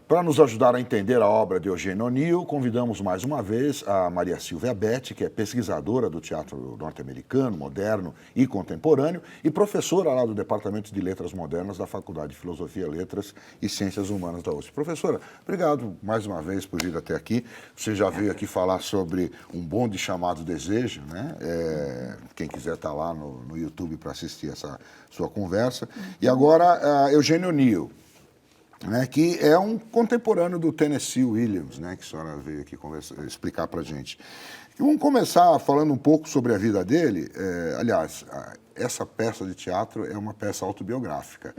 Para nos ajudar a entender a obra de Eugênio O'Neill, convidamos mais uma vez a Maria Silvia Betti, que é pesquisadora do teatro norte-americano, moderno e contemporâneo, e professora lá do Departamento de Letras Modernas da Faculdade de Filosofia, Letras e Ciências Humanas da USP. Professora, obrigado mais uma vez por vir até aqui. Você já veio aqui falar sobre um bonde chamado Desejo, né? Quem quiser estar lá no YouTube para assistir essa sua conversa. E agora, Eugênio O'Neill, né, que é um contemporâneo do Tennessee Williams, né, que a senhora veio aqui explicar para a gente. Vamos começar falando um pouco sobre a vida dele. Aliás, essa peça de teatro é uma peça autobiográfica.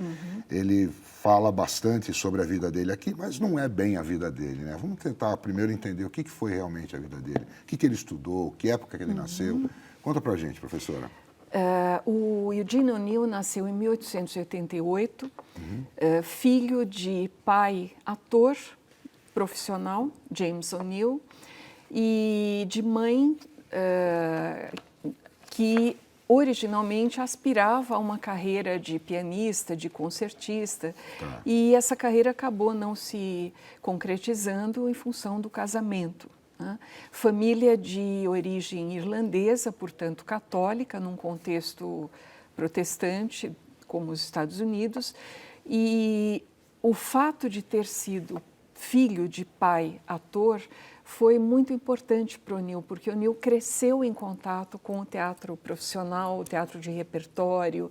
Ele fala bastante sobre a vida dele aqui, mas não é bem a vida dele, né? Vamos tentar primeiro entender o que foi realmente a vida dele, o que ele estudou, que época que ele nasceu. Conta para a gente, professora. O Eugene O'Neill nasceu em 1888, filho de pai ator profissional, James O'Neill, e de mãe que originalmente aspirava a uma carreira de pianista, de concertista, e essa carreira acabou não se concretizando em função do casamento. Família de origem irlandesa, portanto católica, num contexto protestante, como os Estados Unidos, e o fato de ter sido filho de pai ator foi muito importante para o O'Neill, porque o O'Neill cresceu em contato com o teatro profissional, o teatro de repertório,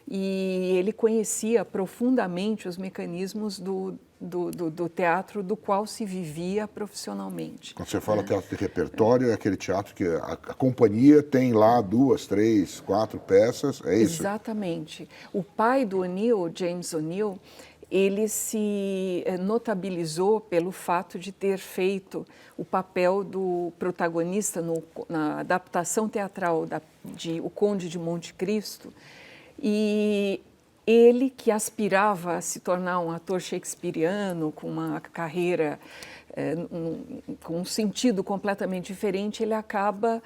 e ele conhecia profundamente os mecanismos do teatro do qual se vivia profissionalmente. Quando você fala teatro de repertório, é aquele teatro que a companhia tem lá 2, 3, 4 peças, é isso? Exatamente. O pai do O'Neill, James O'Neill, ele se notabilizou pelo fato de ter feito o papel do protagonista na adaptação teatral de O Conde de Monte Cristo, e ele, que aspirava a se tornar um ator shakespeariano, com uma carreira com um sentido completamente diferente, ele acaba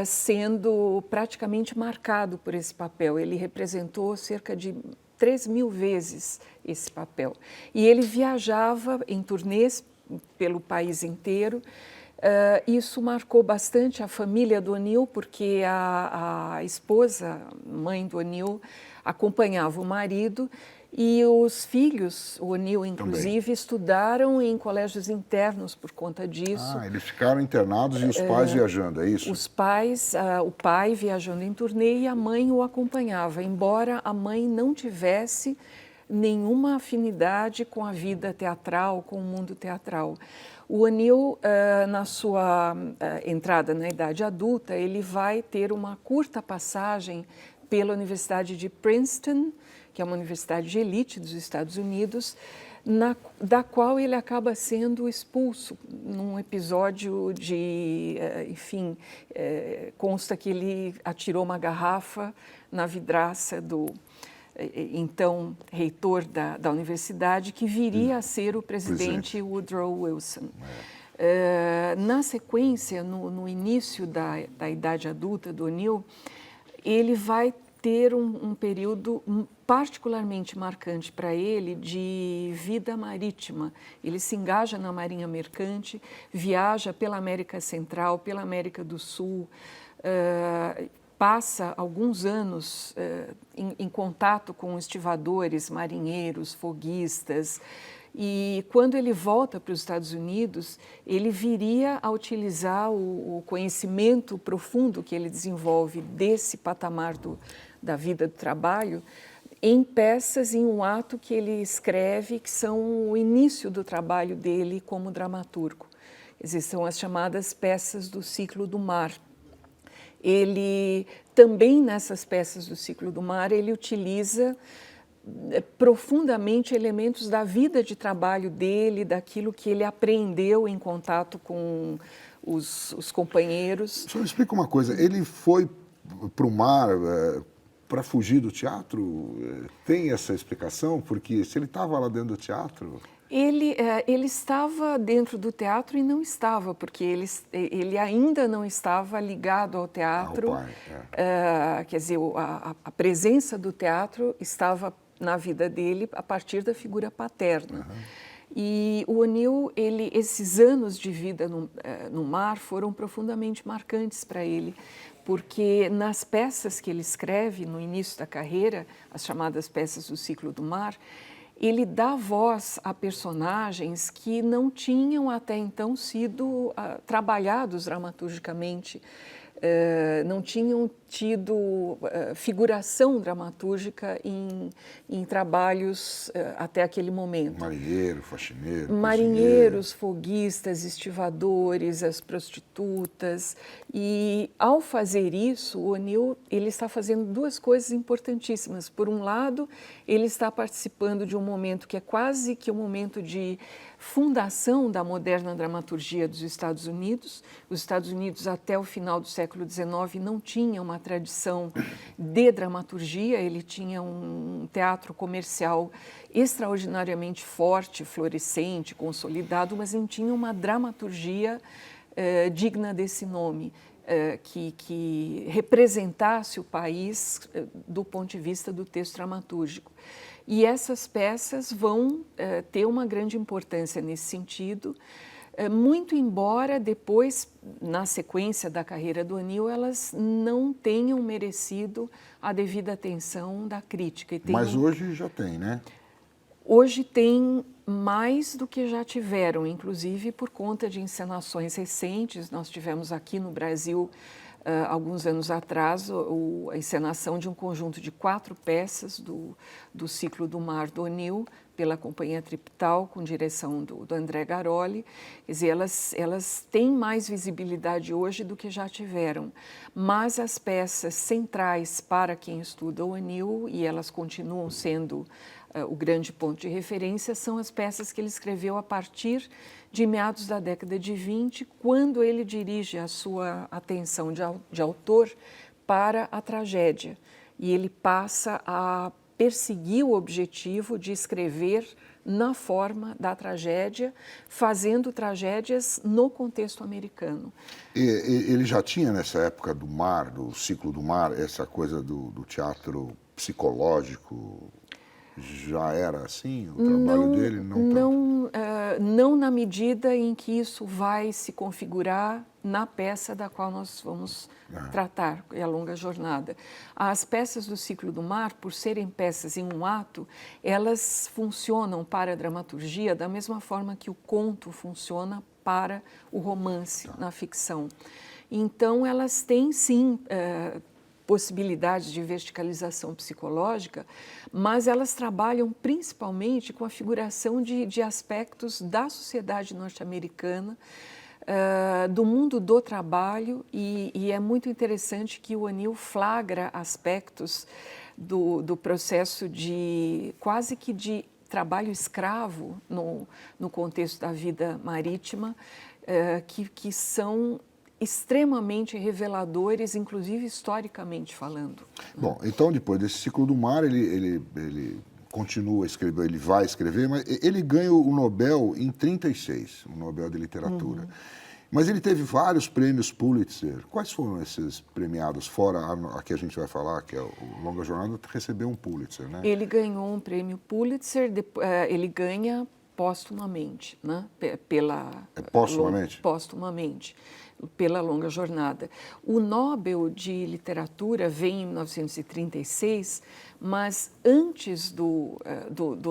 sendo praticamente marcado por esse papel. Ele representou cerca de 3.000 vezes esse papel. E ele viajava em turnês pelo país inteiro. Isso marcou bastante a família do O'Neill, porque a esposa, mãe do O'Neill, acompanhava o marido, e os filhos, o O'Neill inclusive, também estudaram em colégios internos por conta disso. Eles ficaram internados e os pais viajando, é isso? Os pais, o pai viajando em turnê e a mãe o acompanhava, embora a mãe não tivesse nenhuma afinidade com a vida teatral, com o mundo teatral. O O'Neill, na sua entrada na idade adulta, ele vai ter uma curta passagem pela Universidade de Princeton, que é uma universidade de elite dos Estados Unidos, da qual ele acaba sendo expulso num episódio de, enfim, consta que ele atirou uma garrafa na vidraça do então reitor da universidade, que viria a ser o presidente Woodrow Wilson. Na sequência, no início da idade adulta do O'Neill, ele vai ter um período particularmente marcante para ele de vida marítima. Ele se engaja na marinha mercante, viaja pela América Central, pela América do Sul, passa alguns anos em contato com estivadores, marinheiros, foguistas, e quando ele volta para os Estados Unidos, ele viria a utilizar o conhecimento profundo que ele desenvolve desse patamar da vida do trabalho em peças, em um ato que ele escreve, que são o início do trabalho dele como dramaturgo. São as chamadas peças do ciclo do mar. Ele também, nessas peças do ciclo do mar, ele utiliza profundamente elementos da vida de trabalho dele, daquilo que ele aprendeu em contato com os companheiros. Só me explica uma coisa, ele foi para o mar para fugir do teatro? Tem essa explicação? Porque se ele estava lá dentro do teatro... Ele estava dentro do teatro e não estava, porque ele ainda não estava ligado ao teatro. Quer dizer, a presença do teatro estava na vida dele a partir da figura paterna. E o O'Neill, esses anos de vida no mar foram profundamente marcantes para ele, porque nas peças que ele escreve no início da carreira, as chamadas peças do ciclo do mar, ele dá voz a personagens que não tinham até então sido trabalhados dramaturgicamente, não tinham tido figuração dramatúrgica em trabalhos até aquele momento. Marinheiro, faxineiro, Marinheiros, foguistas, estivadores, as prostitutas. E ao fazer isso, o O'Neill ele está fazendo duas coisas importantíssimas. Por um lado, ele está participando de um momento que é quase que um momento de fundação da moderna dramaturgia dos Estados Unidos. Os Estados Unidos, até o final do século XIX, não tinham uma tradição de dramaturgia, ele tinha um teatro comercial extraordinariamente forte, florescente, consolidado, mas não tinha uma dramaturgia digna desse nome, que representasse o país do ponto de vista do texto dramatúrgico. E essas peças vão ter uma grande importância nesse sentido, muito embora depois, na sequência da carreira do O'Neill, elas não tenham merecido a devida atenção da crítica. Mas hoje já tem, né? Hoje tem mais do que já tiveram, inclusive por conta de encenações recentes. Nós tivemos aqui no Brasil, alguns anos atrás, a encenação de um conjunto de 4 peças do ciclo do mar do O'Neill, pela Companhia Tripital, com direção do André Garoli. Quer dizer, elas têm mais visibilidade hoje do que já tiveram, mas as peças centrais para quem estuda o O'Neill, e elas continuam sendo o grande ponto de referência, são as peças que ele escreveu a partir de meados da década de 20, quando ele dirige a sua atenção de autor para a tragédia. E ele passa a perseguir o objetivo de escrever na forma da tragédia, fazendo tragédias no contexto americano. Ele já tinha, nessa época do mar, do ciclo do mar, essa coisa do teatro psicológico? Já era assim o trabalho dele? Não na medida em que isso vai se configurar na peça da qual nós vamos tratar, é a Longa Jornada. As peças do ciclo do mar, por serem peças em um ato, elas funcionam para a dramaturgia da mesma forma que o conto funciona para o romance na ficção. Então, elas têm, sim, possibilidades de verticalização psicológica, mas elas trabalham principalmente com a figuração de aspectos da sociedade norte-americana, do mundo do trabalho, e é muito interessante que o O'Neill flagra aspectos do processo quase que de trabalho escravo no contexto da vida marítima, que são extremamente reveladores, inclusive historicamente falando. Bom, então depois desse ciclo do mar, ele continua a escrever, ele vai escrever, mas ele ganha o Nobel em 1936, o Nobel de Literatura. Mas ele teve vários prêmios Pulitzer. Quais foram esses premiados, fora a que a gente vai falar, que é o Longa Jornada, recebeu um Pulitzer, né? Ele ganhou um prêmio Pulitzer, ele ganha póstumamente, né? Póstumamente? Póstumamente, pela Longa Jornada. O Nobel de Literatura vem em 1936, mas antes do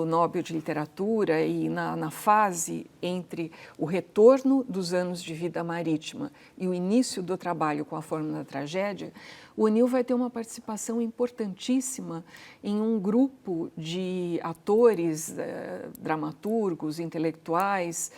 Nobel de Literatura e na fase entre o retorno dos anos de vida marítima e o início do trabalho com a Fórmula da Tragédia, o O'Neill vai ter uma participação importantíssima em um grupo de atores, dramaturgos, intelectuais,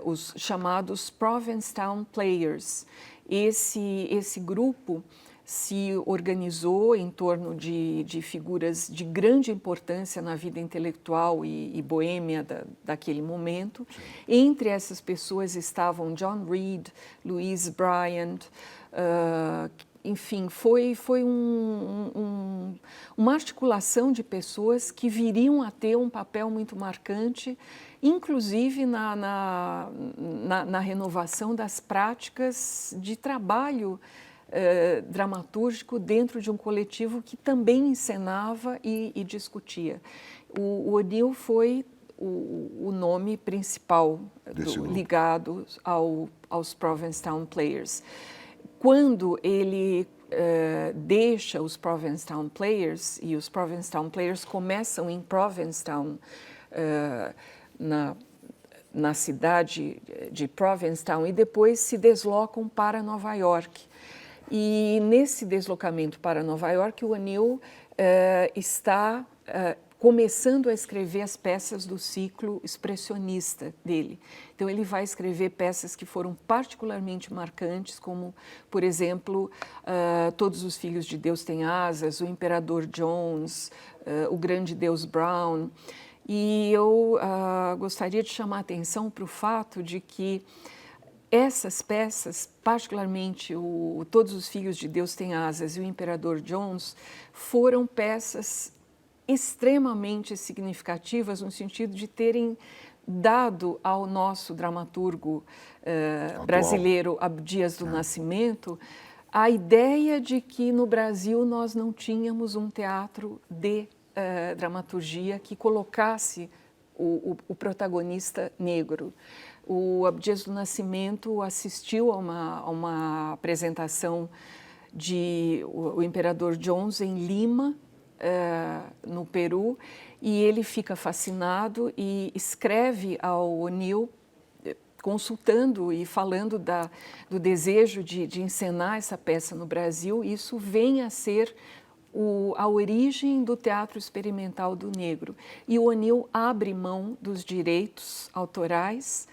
os chamados Provincetown Players. Esse grupo se organizou em torno de figuras de grande importância na vida intelectual e boêmia daquele momento. Entre essas pessoas estavam John Reed, Louise Bryant, enfim, foi uma articulação de pessoas que viriam a ter um papel muito marcante, inclusive na renovação das práticas de trabalho dramatúrgico dentro de um coletivo que também encenava e discutia. O O'Neill foi o nome principal ligado aos Provincetown Players. Quando ele deixa os Provincetown Players, e os Provincetown Players começam em Provincetown, na cidade de Provincetown, e depois se deslocam para Nova York. E nesse deslocamento para Nova York, o O'Neill está começando a escrever as peças do ciclo expressionista dele. Então, ele vai escrever peças que foram particularmente marcantes, como, por exemplo, Todos os Filhos de Deus Têm Asas, O Imperador Jones, O Grande Deus Brown. E eu gostaria de chamar a atenção para o fato de que essas peças, particularmente Todos os Filhos de Deus Têm Asas e O Imperador Jones, foram peças extremamente significativas no sentido de terem dado ao nosso dramaturgo brasileiro Abdias do Nascimento a ideia de que no Brasil nós não tínhamos um teatro de dramaturgia que colocasse o protagonista negro. O Abdias do Nascimento assistiu a uma apresentação de O Imperador Jones em Lima, no Peru, e ele fica fascinado e escreve ao O'Neill, consultando e falando do desejo de encenar essa peça no Brasil. Isso vem a ser a origem do teatro experimental do negro. E o O'Neill abre mão dos direitos autorais,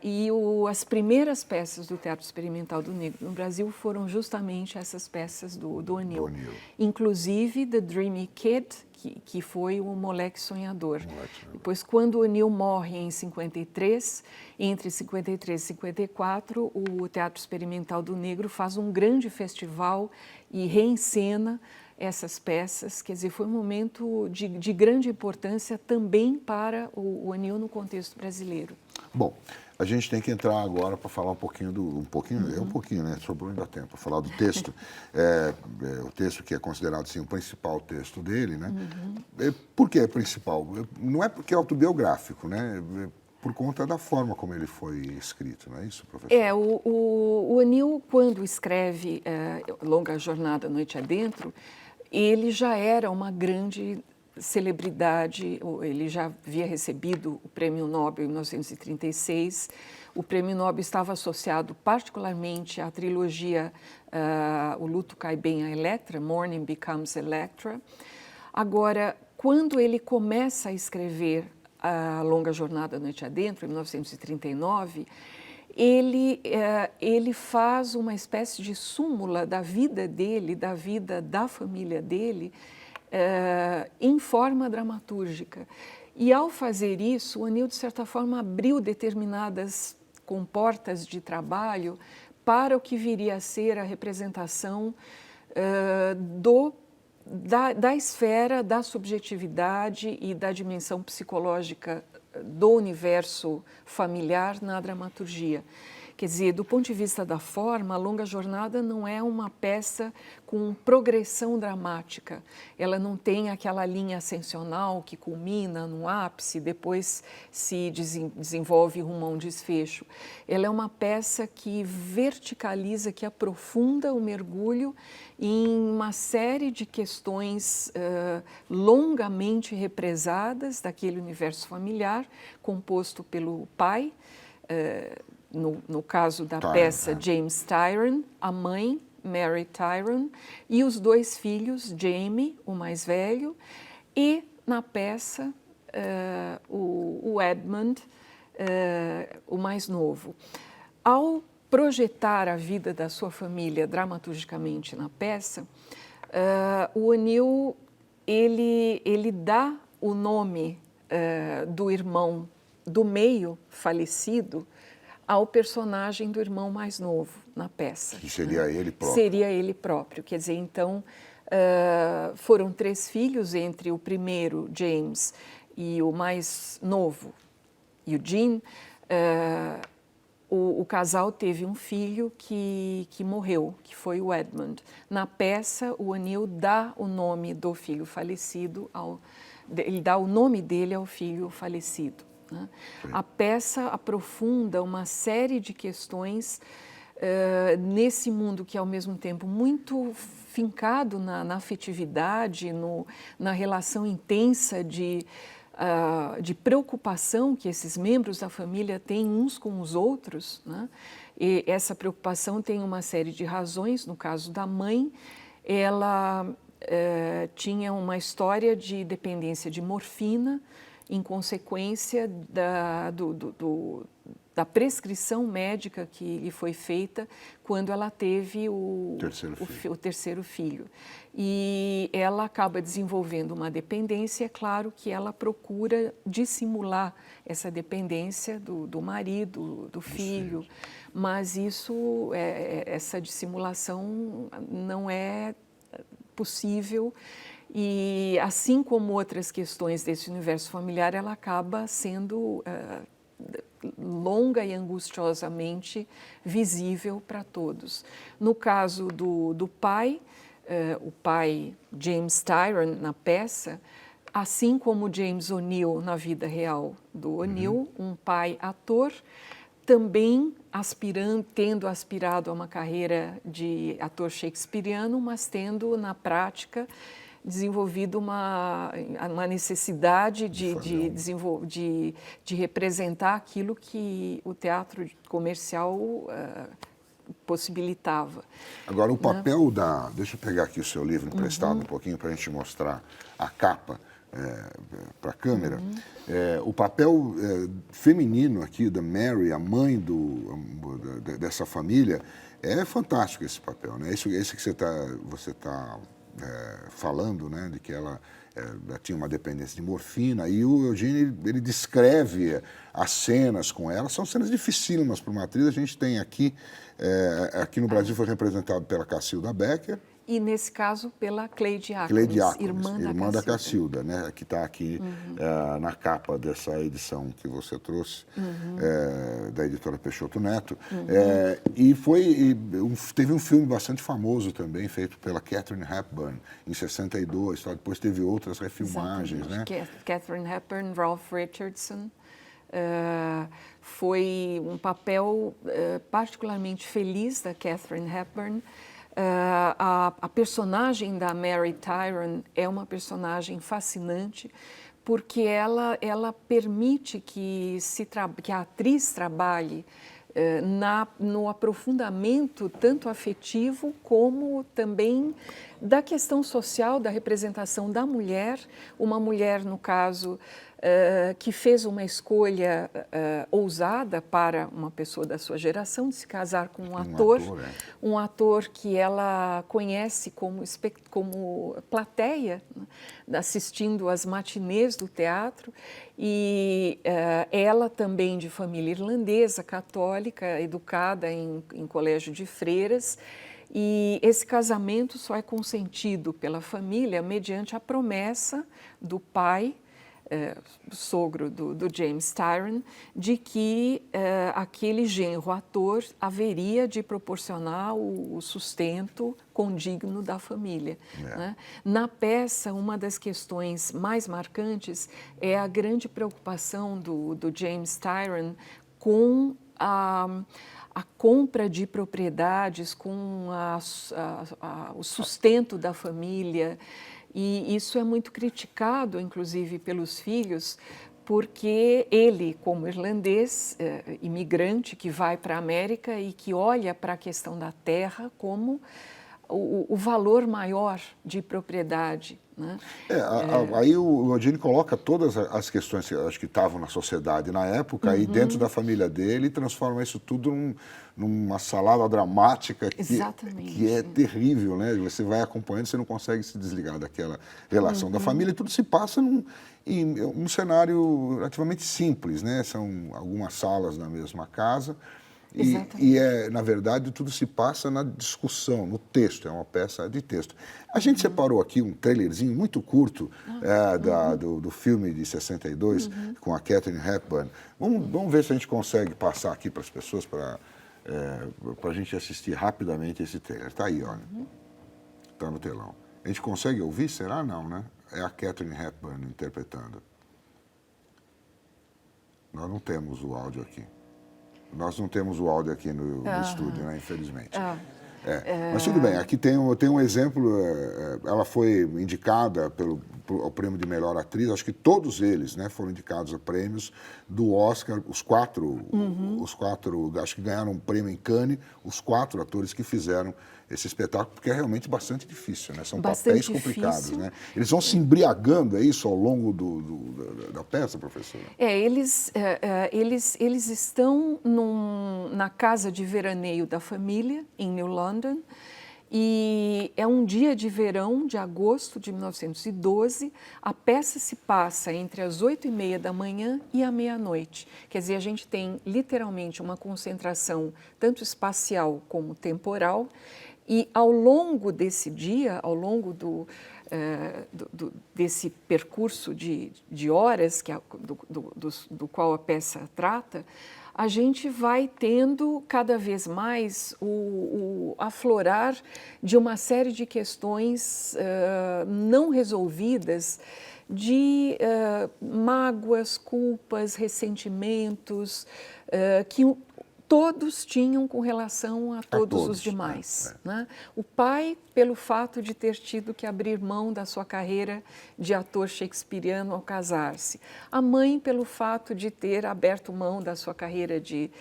e as primeiras peças do teatro experimental do negro no Brasil foram justamente essas peças do O'Neill. Inclusive The Dreamy Kid, que foi o Moleque Sonhador. Depois, quando o O'Neill morre em 53, entre 53 e 54, o Teatro Experimental do Negro faz um grande festival e reencena essas peças. Quer dizer, foi um momento de grande importância também para o O'Neill no contexto brasileiro. Bom, a gente tem que entrar agora para falar um pouquinho, né? Sobrou ainda tempo para falar do texto. O texto que é considerado assim, o principal texto dele, né? Por que é principal? Não é porque é autobiográfico, né? Por conta da forma como ele foi escrito, não é isso, professor? O O'Neill, quando escreve Longa Jornada Noite Adentro, ele já era uma grande celebridade. Ele já havia recebido o Prêmio Nobel em 1936. O Prêmio Nobel estava associado particularmente à trilogia O Luto Cai Bem a Electra, Morning Becomes Electra. Agora, quando ele começa a escrever A Longa Jornada Noite Adentro, em 1939, ele faz uma espécie de súmula da vida dele, da vida da família dele, em forma dramatúrgica. E, ao fazer isso, o O'Neill, de certa forma, abriu determinadas comportas de trabalho para o que viria a ser a representação da esfera da subjetividade e da dimensão psicológica do universo familiar na dramaturgia. Quer dizer, do ponto de vista da forma, A Longa Jornada não é uma peça com progressão dramática. Ela não tem aquela linha ascensional que culmina no ápice, depois se desenvolve rumo a um desfecho. Ela é uma peça que verticaliza, que aprofunda o mergulho em uma série de questões longamente represadas daquele universo familiar, composto pelo pai, no caso da peça, James Tyrone, a mãe, Mary Tyrone, e os dois filhos, Jamie, o mais velho, e na peça, o Edmund, o mais novo. Ao projetar a vida da sua família dramaturgicamente na peça, o O'Neill, ele dá o nome do irmão do meio falecido ao personagem do irmão mais novo na peça. Que seria ele próprio. Seria ele próprio. Quer dizer, então, foram 3 filhos, entre o primeiro, James, e o mais novo, Eugene. O casal teve um filho que morreu, que foi o Edmund. Na peça, o O'Neill dá o nome do filho falecido ao ele dá o nome dele ao filho falecido. Né? A peça aprofunda uma série de questões nesse mundo que é ao mesmo tempo muito fincado na afetividade, na relação intensa de preocupação que esses membros da família têm uns com os outros. Né? E essa preocupação tem uma série de razões. No caso da mãe, ela tinha uma história de dependência de morfina em consequência da prescrição médica que lhe foi feita quando ela teve o terceiro filho. E ela acaba desenvolvendo uma dependência. É claro que ela procura dissimular essa dependência do marido, do filho, mas essa dissimulação não é possível. E assim como outras questões desse universo familiar, ela acaba sendo longa e angustiosamente visível para todos. No caso do pai, o pai James Tyron na peça, assim como James O'Neill na vida real do O'Neill, um pai ator, também tendo aspirado a uma carreira de ator shakespeariano, mas tendo na prática desenvolvido uma necessidade de representar aquilo que o teatro comercial possibilitava. Agora, o papel Deixa eu pegar aqui o seu livro emprestado um pouquinho para a gente mostrar a capa para a câmera. O papel feminino aqui da Mary, a mãe dessa família, é fantástico esse papel, né? Esse que você tá falando, né, de que ela tinha uma dependência de morfina, e o Eugênio, ele descreve as cenas com ela. São cenas dificílimas para uma atriz. A gente tem aqui no Brasil foi representado pela Cacilda Becker. E, nesse caso, pela Cleide Diáconis, irmã da Cacilda, né, que está aqui na capa dessa edição que você trouxe, da editora Peixoto Neto. E teve um filme bastante famoso também, feito pela Katharine Hepburn, em 62. Depois teve outras refilmagens. Né? Katharine Hepburn, Ralph Richardson. Foi um papel particularmente feliz da Katharine Hepburn. A personagem da Mary Tyron é uma personagem fascinante, porque ela permite que a atriz trabalhe no aprofundamento tanto afetivo como também da questão social, da representação da mulher, uma mulher, no caso, que fez uma escolha ousada para uma pessoa da sua geração, de se casar com um ator que ela conhece como plateia, né, assistindo às matinês do teatro, e ela também de família irlandesa, católica, educada em colégio de freiras. E esse casamento só é consentido pela família mediante a promessa do pai, sogro do James Tyron, de que aquele genro ator haveria de proporcionar o sustento condigno da família. Né? Na peça, uma das questões mais marcantes é a grande preocupação do James Tyron com a compra de propriedades, com o sustento da família. E isso é muito criticado, inclusive, pelos filhos, porque ele, como irlandês, imigrante, que vai para a América e que olha para a questão da terra como o valor maior de propriedade. Né? Aí o Eugênio coloca todas as questões que acho que estavam na sociedade na época, e dentro da família dele, transforma isso tudo numa salada dramática que é terrível, né? Você vai acompanhando, você não consegue se desligar daquela relação da família, e tudo se passa em um cenário relativamente simples, né? São algumas salas na mesma casa. Na verdade, tudo se passa na discussão, no texto, é uma peça de texto. A gente separou aqui um trailerzinho muito curto do filme de 62, com a Katharine Hepburn. Vamos ver se a gente consegue passar aqui para as pessoas, para a gente assistir rapidamente esse trailer. Está aí, olha. Está no telão. A gente consegue ouvir? Será? Não, né? é a Katharine Hepburn interpretando. Nós não temos o áudio aqui. Nós não temos o áudio aqui no estúdio, né, infelizmente. Mas tudo bem, aqui tem um exemplo, ela foi indicada ao prêmio de melhor atriz, acho que todos eles, né, foram indicados a prêmios do Oscar, os quatro, acho que ganharam um prêmio em Cannes, os 4 atores que fizeram esse espetáculo, porque é realmente bastante difícil, né? São papéis complicados, né? Eles vão se embriagando, é isso, ao longo da peça, professora? Eles estão na casa de veraneio da família, em New London, e é um dia de verão, de agosto de 1912. A peça se passa entre as 8h30 da manhã e a meia-noite. Quer dizer, a gente tem literalmente uma concentração tanto espacial como temporal. E ao longo desse dia, ao longo desse percurso de horas do qual a peça trata, a gente vai tendo cada vez mais o aflorar de uma série de questões não resolvidas, de mágoas, culpas, ressentimentos, que todos tinham com relação a todos os demais. Né? O pai, pelo fato de ter tido que abrir mão da sua carreira de ator shakespeariano ao casar-se. A mãe, pelo fato de ter aberto mão da sua carreira de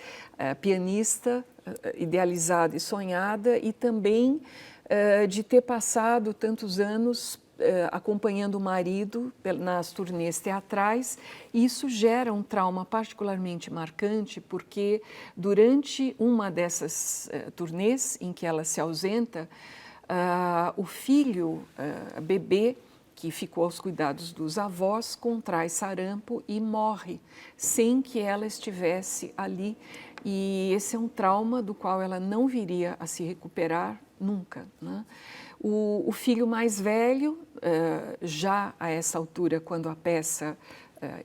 pianista, idealizada e sonhada, e também de ter passado tantos anos acompanhando o marido nas turnês teatrais. E isso gera um trauma particularmente marcante, porque durante uma dessas turnês em que ela se ausenta, o filho, bebê, que ficou aos cuidados dos avós, contrai sarampo e morre, sem que ela estivesse ali. E esse é um trauma do qual ela não viria a se recuperar nunca, né? O filho mais velho, já a essa altura, quando a peça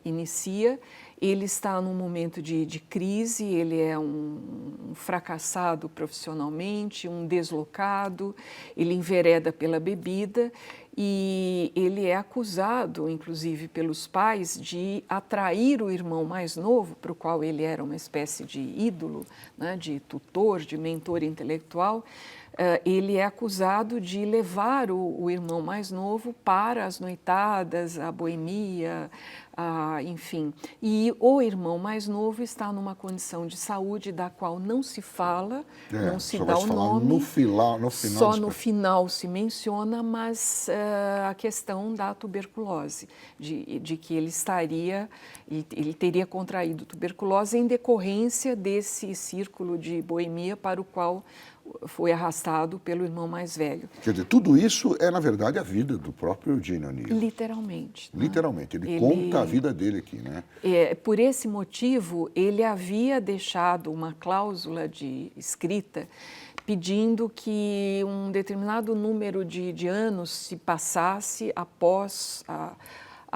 inicia, ele está num momento de crise, ele é um fracassado profissionalmente, um deslocado, ele envereda pela bebida e ele é acusado, inclusive pelos pais, de atrair o irmão mais novo, para o qual ele era uma espécie de ídolo, né, de tutor, de mentor intelectual. Ele é acusado de levar o irmão mais novo para as noitadas, a boemia, enfim. E o irmão mais novo está numa condição de saúde da qual não se fala, não se dá o nome. No final só no final se menciona, mas a questão da tuberculose, de que ele teria contraído tuberculose em decorrência desse círculo de boemia para o qual foi arrastado pelo irmão mais velho. Quer dizer, tudo isso é, na verdade, a vida do próprio Eugene O'Neill. Literalmente. Literalmente. Ele conta a vida dele aqui, né? Por esse motivo, ele havia deixado uma cláusula escrita pedindo que um determinado número de anos se passasse após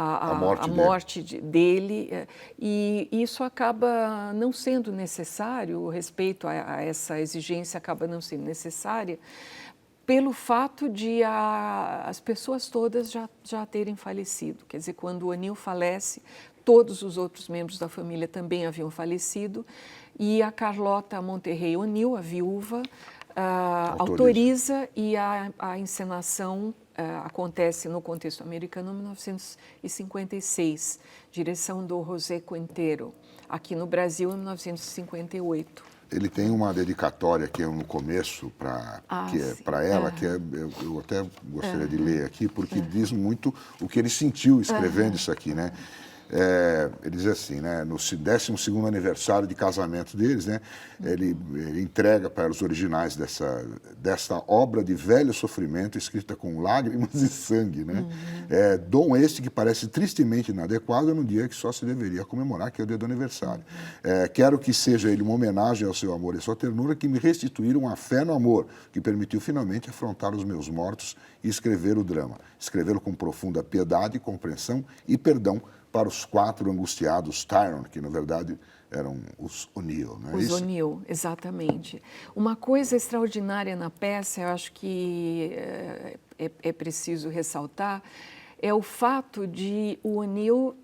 a morte dele, e isso acaba não sendo necessário, o respeito a essa exigência acaba não sendo necessária, pelo fato de as pessoas todas já terem falecido. Quer dizer, quando o O'Neill falece, todos os outros membros da família também haviam falecido, e a Carlota Monterrey O'Neill, a viúva, autoriza, e a encenação acontece no contexto americano em 1956, direção do José Quintero, aqui no Brasil em 1958. Ele tem uma dedicatória aqui no começo para ela, que eu até gostaria de ler aqui, porque diz muito o que ele sentiu escrevendo isso aqui, né? Ele diz assim, né, no 12º aniversário de casamento deles, né, ele entrega para os originais dessa obra de velho sofrimento, escrita com lágrimas e sangue, né? Dom este que parece tristemente inadequado no dia que só se deveria comemorar, que é o dia do aniversário. Quero que seja ele uma homenagem ao seu amor e sua ternura, que me restituíram a fé no amor, que permitiu finalmente afrontar os meus mortos e escrever o drama. Escrevê-lo com profunda piedade, compreensão e perdão para os 4 angustiados Tyrone, que na verdade eram os O'Neill, não é isso? Os O'Neill, exatamente. Uma coisa extraordinária na peça, eu acho que é preciso ressaltar, é o fato de o O'Neill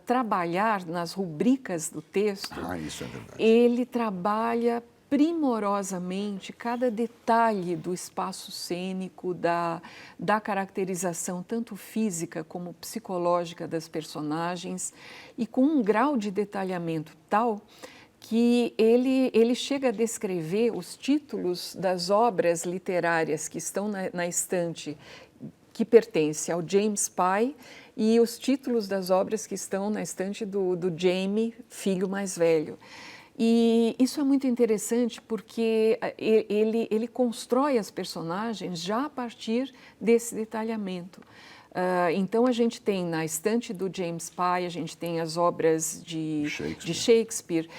trabalhar nas rubricas do texto. Isso é verdade. Ele trabalha primorosamente cada detalhe do espaço cênico, da caracterização tanto física como psicológica das personagens, e com um grau de detalhamento tal que ele chega a descrever os títulos das obras literárias que estão na estante que pertence ao James pai e os títulos das obras que estão na estante do Jamie, filho mais velho. E isso é muito interessante porque ele constrói as personagens já a partir desse detalhamento. Então, a gente tem na estante do James pai, a gente tem as obras de Shakespeare,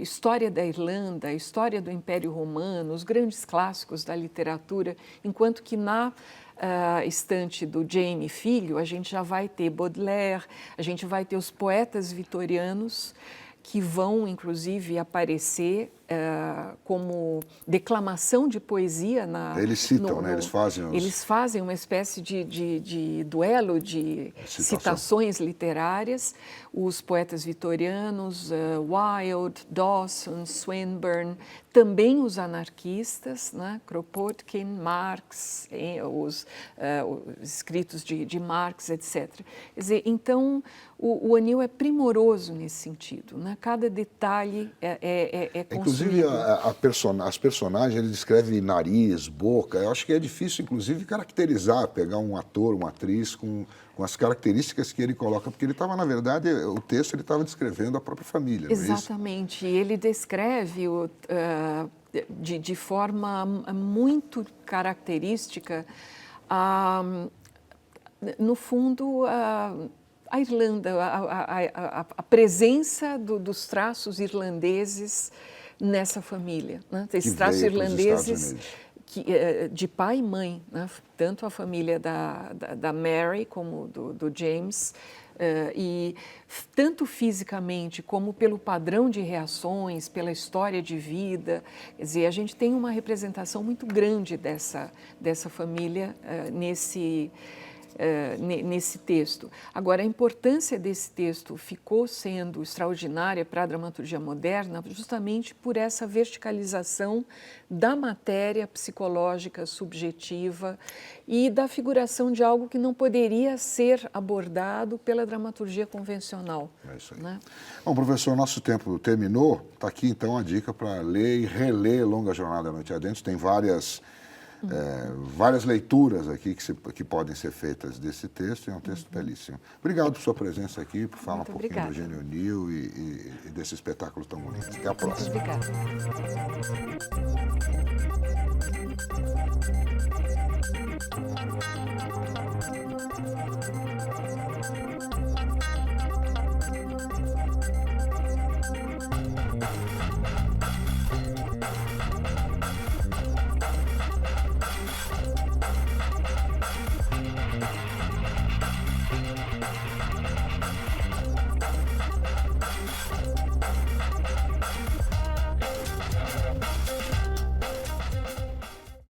História da Irlanda, História do Império Romano, os grandes clássicos da literatura, enquanto que na estante do Jamie filho, a gente já vai ter Baudelaire, a gente vai ter os poetas vitorianos, que vão, inclusive, aparecer como declamação de poesia. Eles citam, né? Eles fazem uma espécie de duelo de citações literárias. Os poetas vitorianos, Wilde, Dawson, Swinburne, também os anarquistas, né? Kropotkin, Marx, os escritos de Marx, etc. Quer dizer, então, o O'Neill é primoroso nesse sentido, né? Cada detalhe é construído. Inclusive, as personagens, ele descreve nariz, boca. Eu acho que é difícil, inclusive, caracterizar, pegar um ator, uma atriz com as características que ele coloca, porque ele estava, na verdade, o texto ele estava descrevendo a própria família. Exatamente. Ele descreve de forma muito característica, no fundo, a Irlanda, a presença dos traços irlandeses nessa família, né? Esses traços irlandeses de pai e mãe, né? Tanto a família da Mary como do James, e tanto fisicamente como pelo padrão de reações, pela história de vida. Quer dizer, a gente tem uma representação muito grande dessa família nesse texto. Agora, a importância desse texto ficou sendo extraordinária para a dramaturgia moderna justamente por essa verticalização da matéria psicológica subjetiva e da figuração de algo que não poderia ser abordado pela dramaturgia convencional. É isso aí. Né? Bom, professor, nosso tempo terminou. Está aqui, então, a dica para ler e reler Longa Jornada à Noite Adentro. Tem várias leituras aqui que podem ser feitas desse texto, e é um texto belíssimo. Obrigado por sua presença aqui, por falar um pouquinho do Eugênio O'Neill e desse espetáculo tão bonito. Até a próxima. Obrigada.